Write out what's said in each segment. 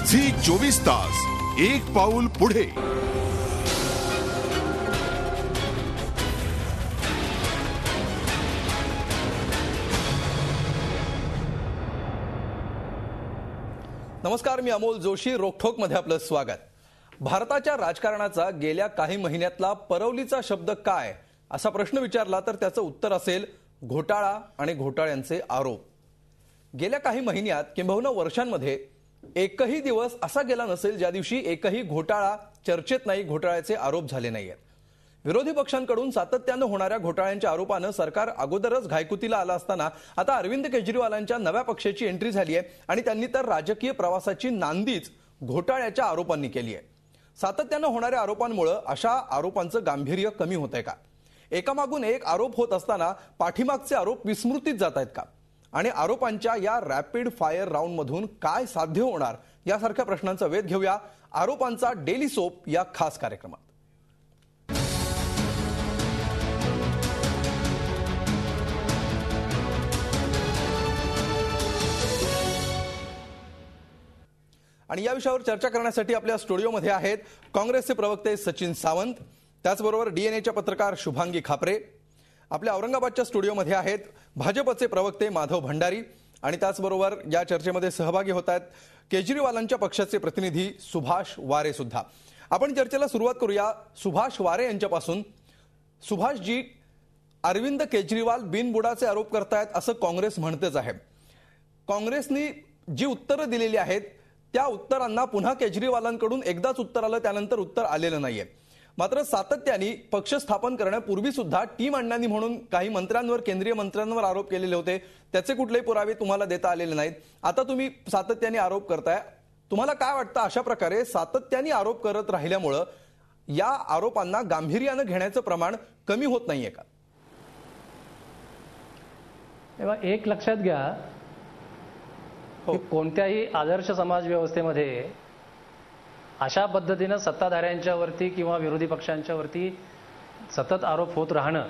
Zee 24 तास एक पाऊल पुढे। नमस्कार, मी अमोल जोशी। रोखोक मध्ये आपलं स्वागत। भारताच्या राजकारणाचा गेल्या काही महिन्यातला परवलीचा शब्द काय असा प्रश्न विचारला तर त्याचं उत्तर असेल घोटाळा आणि घोटाळ्यांचे आरोप। गेल्या काही महिन्यात किंबहुना वर्षांमध्ये एकही दिवस असा गेला नसेल ज्या दिवशी एकही घोटाळा चर्चेत नाही, घोटाळ्याचे आरोप झाले नाहीत। विरोधी पक्षांकडून सातत्याने होणाऱ्या घोटाळ्यांच्या आरोपाने सरकार अगोदरच घायकुतीला आला असताना आता अरविंद केजरीवालांच्या नव्या पक्षाची एंट्री झाली आहे आणि त्यांनी तर राजकीय प्रवासाची नांदीच घोटाळ्याच्या आरोपांनी केली आहे। सातत्याने होणाऱ्या आरोपांमुळे अशा आरोपांचं गांभीर्य कमी होतंय का? एकामागून एक आरोप होत असताना पाठीमागचे आरोप विस्मृतीत जात आहेत का? आणि आरोपांच्या या रॅपिड फायर राऊंड मधून काय साध्य होणार यासारख्या प्रश्नांचा वेध घेऊया आरोपांचा डेली सोप या खास कार्यक्रमात। आणि या विषयावर चर्चा करण्यासाठी आपल्या स्टुडिओमध्ये आहेत काँग्रेसचे प्रवक्ते सचिन सावंत, त्याचबरोबर डीएनएच्या पत्रकार शुभांगी खापरे। आपल्या औरंगाबादच्या स्टुडिओमध्ये आहेत भाजपचे प्रवक्ते माधव भंडारी आणि त्याचबरोबर या चर्चेमध्ये सहभागी होत आहेत केजरीवालांच्या पक्षाचे प्रतिनिधी सुभाष वारे सुद्धा। आपण चर्चेला सुरुवात करूया सुभाष वारे यांच्यापासून। सुभाष जी, अरविंद केजरीवाल बिनबुडाचे आरोप करतायत असं काँग्रेस म्हणतेच आहे। काँग्रेसने जी उत्तरं दिलेली आहेत त्या उत्तरांना पुन्हा केजरीवालांकडून एकदाच उत्तर आलं, त्यानंतर उत्तर आलेलं नाहीये। मात्र सातत्याने पक्ष स्थापन करण्यापूर्वी सुद्धा टीम अण्णांनी म्हणून काही मंत्र्यांवर, केंद्रीय मंत्र्यांवर आरोप केलेले होते, त्याचे कुठलेही पुरावे तुम्हाला देता आलेले नाहीत। आता तुम्ही सातत्याने आरोप करताय, तुम्हाला काय वाटतं अशा प्रकारे सातत्याने आरोप करत राहिल्यामुळे या आरोपांना गांभीर्याने घेण्याचं प्रमाण कमी होत नाहीये का? तेव्हा एक लक्षात घ्या की कोणत्याही आदर्श समाज व्यवस्थेमध्ये अशा पद्धतीने सत्ताधाऱ्यांच्या वरती किंवा विरोधी पक्षांच्या वरती सतत आरोप होत राहणं,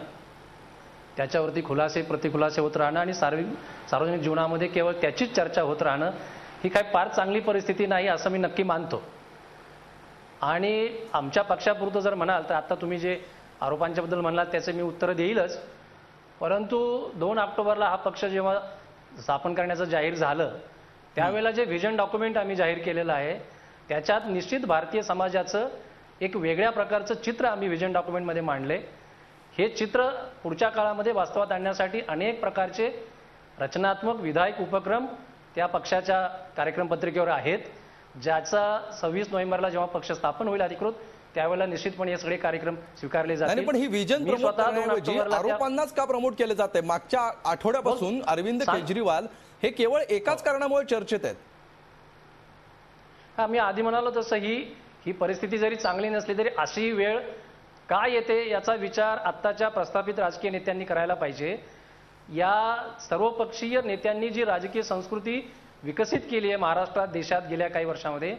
त्याच्यावरती खुलासे प्रतिखुलासे होत राहणं आणि सार्वजनिक जीवनामध्ये केवळ त्याचीच चर्चा होत राहणं ही काही फार चांगली परिस्थिती नाही असं मी नक्की मानतो। आणि आमच्या पक्षापुरतं जर म्हणाल तर आता तुम्ही जे आरोपांच्या बद्दल म्हणालात त्याचे मी उत्तर देईलच, परंतु 2 ऑक्टोबरला हा पक्ष जेव्हा स्थापन करण्याचं जाहीर झालं त्यावेळेला जे व्हिजन डॉक्युमेंट आम्ही जाहीर केलेलं आहे त्याच्यात निश्चित भारतीय समाजाचं एक वेगळ्या प्रकारचं चित्र आम्ही व्हिजन डॉक्युमेंटमध्ये मांडले। हे चित्र पुढच्या काळामध्ये वास्तवात आणण्यासाठी अनेक प्रकारचे रचनात्मक विधायक उपक्रम त्या पक्षाच्या कार्यक्रम पत्रिकेवर आहेत, ज्याचा 26 नोव्हेंबरला जेव्हा पक्ष स्थापन होईल अधिकृत त्यावेळेला निश्चितपणे हे सगळे कार्यक्रम स्वीकारले जातील। पण ही विजन प्रमोट करण्याऐवजी आरोपांनाच का प्रमोट केले जाते? मागच्या आठवड्यापासून अरविंद केजरीवाल हे केवळ एकाच कारणामुळे चर्चेत आहेत। मी आधी म्हणालो तसं ही परिस्थिती जरी चांगली नसली तरी अशी वेळ का येते याचा विचार आत्ताच्या प्रस्थापित राजकीय नेत्यांनी करायला पाहिजे। या सर्वपक्षीय नेत्यांनी जी राजकीय संस्कृती विकसित केली आहे महाराष्ट्रात, देशात गेल्या काही वर्षांमध्ये,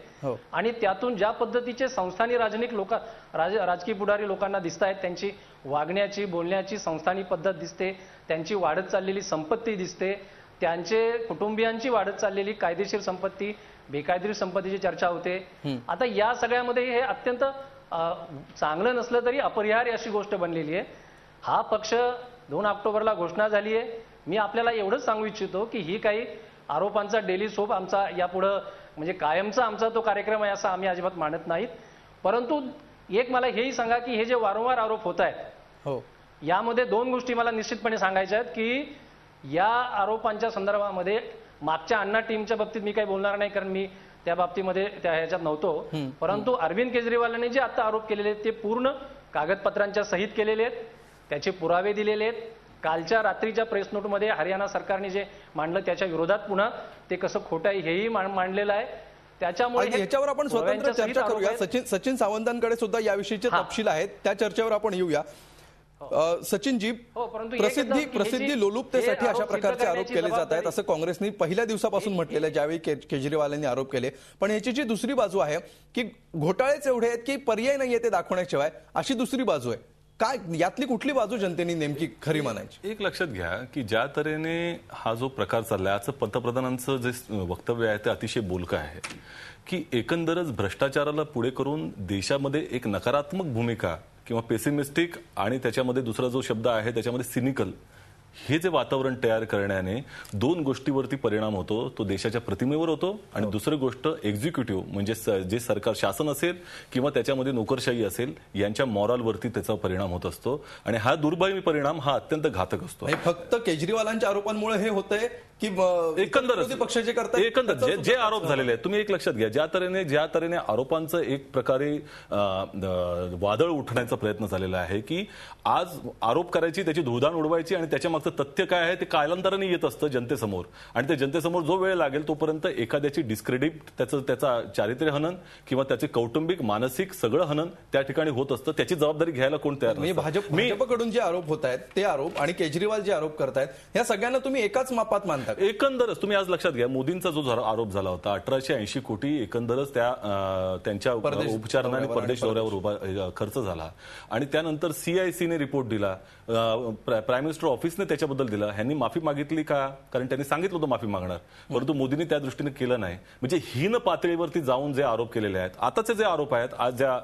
आणि त्यातून ज्या पद्धतीचे संस्थानी राजकीय पुढारी लोकांना दिसत आहेत, त्यांची वागण्याची बोलण्याची संस्थानी पद्धत दिसते, त्यांची वाढत चाललेली संपत्ती दिसते, त्यांचे कुटुंबियांची वाढत चाललेली कायदेशीर संपत्ती, बेकायदेशीर संपत्तीची चर्चा होते। आता या सगळ्यामध्ये हे अत्यंत चांगलं नसलं तरी अपरिहार्य अशी गोष्ट बनलेली आहे। हा पक्ष 2 ऑक्टोबरला घोषणा झाली आहे। मी आपल्याला एवढंच सांगू इच्छितो की ही काही आरोपांचा डेली सोप आमचा यापुढं म्हणजे कायमचा आमचा तो कार्यक्रम आहे असं आम्ही अजिबात मानत नाहीत। परंतु एक मला हेही सांगा की हे जे वारंवार आरोप होत आहेत यामध्ये 2 गोष्टी मला निश्चितपणे सांगायच्या आहेत की या आरोपांच्या संदर्भामध्ये मागच्या अण्णा टीमच्या बाबतीत मी काही बोलणार नाही कारण मी त्या बाबतीमध्ये त्या ह्याच्यात नव्हतो, परंतु अरविंद केजरीवालांनी जे आता आरोप केलेले आहेत ते पूर्ण कागदपत्रांच्या सहित केलेले आहेत, त्याचे पुरावे दिलेले आहेत। कालच्या रात्रीच्या प्रेस नोटमध्ये हरियाणा सरकारने जे मांडलं त्याच्या विरोधात पुन्हा ते कसं खोटं आहे हेही मांडलेलं आहे। त्याच्यामुळे याच्यावर आपण स्वतंत्र चर्चा करूया। सचिन सावंतांकडे सुद्धा याविषयीचे तपशील आहेत, त्या चर्चेवर आपण येऊया। सचिनजी, प्रसिद्धी लोलुपतेसाठी अशा प्रकारचे आरोप केले जात आहेत असं काँग्रेसने पहिल्या दिवसापासून म्हटलेलं आहे ज्यावेळी केजरीवालांनी आरोप केले। पण याची जी दुसरी बाजू आहे की घोटाळेच एवढे आहेत की पर्याय नाहीये ते दाखवण्याशिवाय, अशी दुसरी बाजू आहे। काय यातली कुठली बाजू जनतेने नेमकी खरी मानायची? एक लक्षात घ्या की ज्या तऱ्हेने हा जो प्रकार चाललाय, आजचं पंतप्रधानांचं जे वक्तव्य आहे ते अतिशय बोलकं आहे की एकंदरच भ्रष्टाचाराला पुढे करून देशामध्ये एक नकारात्मक भूमिका किंवा पेसिमिस्टिक आणि त्याच्यामध्ये दुसरा जो शब्द आहे त्याच्यामध्ये सिनिकल, हे जे वातावरण तयार करण्याने दोन गोष्टीवरती परिणाम होतो. तो देशाच्या प्रतिमेवर होतो आणि दुसरी गोष्ट एक्झिक्युटिव्ह म्हणजे जे सरकार शासन असेल किंवा त्याच्यामध्ये नोकरशाही असेल यांच्या मॉरलवरती त्याचा परिणाम होत असतो आणि हा दुर्दैवी परिणाम हा अत्यंत घातक असतो. फक्त केजरीवालांच्या आरोपांमुळे हे होतंय की एकंदरच पक्ष जे करतात एकंदर जे आरोप झालेले आहेत, तुम्ही एक लक्षात घ्या, ज्या तऱ्हेने आरोपांचं एक प्रकारे वादळ उठण्याचा प्रयत्न झालेला आहे की आज आरोप करायची, त्याची धुळधाण उडवायची आणि त्याच्या मागचं तथ्य काय आहे ते कालांतराने येत असतं जनतेसमोर आणि त्या जनतेसमोर जो वेळ लागेल तोपर्यंत एखाद्याची डिस्क्रेडिट, त्याचा चारित्र्य हनन किंवा त्याचे कौटुंबिक मानसिक सगळं हनन त्या ठिकाणी होत असतं. त्याची जबाबदारी घ्यायला कोण तयार नाही. भाजपकडून जे आरोप होत आहेत ते आरोप आणि केजरीवाल जे आरोप करतायत या सगळ्यांना तुम्ही एकाच मापात मानता? एकंदरच तुम्ही आज लक्षात घ्या, मोदींचा जो आरोप झाला होता 1880 कोटी एकंदरच त्यांच्या उपचारांना आणि परदेश दौऱ्यावर खर्च झाला आणि त्यानंतर CICने रिपोर्ट दिला, प्राईम मिनिस्टर ऑफिसने त्याच्याबद्दल दिला. ह्यांनी माफी मागितली का? कारण त्यांनी सांगितलं होतं माफी मागणार, परंतु मोदींनी त्या दृष्टीने केलं नाही. म्हणजे हीन पातळीवरती जाऊन जे आरोप केलेले आहेत, आताचे जे आरोप आहेत आज ज्या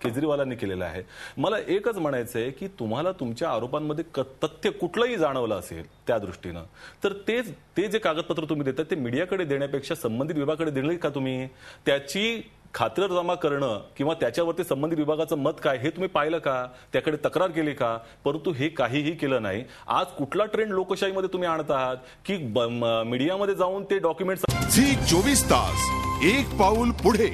केजरीवालांनी केलेले आहे, मला एकच म्हणायचंय की तुम्हाला तुमच्या आरोपांमध्ये तथ्य कुठलंही जाणवलं असेल त्या दृष्टीनं तर ते जे कागदपत्र तुम्ही देतात ते मीडियाकडे देण्यापेक्षा संबंधित विभागाकडे दिले का? तुम्ही त्याची खातरजमा करणं किंवा त्याच्यावरती संबंधित विभागाचं मत काय हे तुम्ही पाहिलं का? त्याकडे तक्रार केली का? परंतु हे काहीही केलं नाही. आज कुठला ट्रेंड लोकशाहीमध्ये तुम्ही आणत आहात की मीडियामध्ये जाऊन ते डॉक्युमेंट झी 24 तास एक पाऊल पुढे.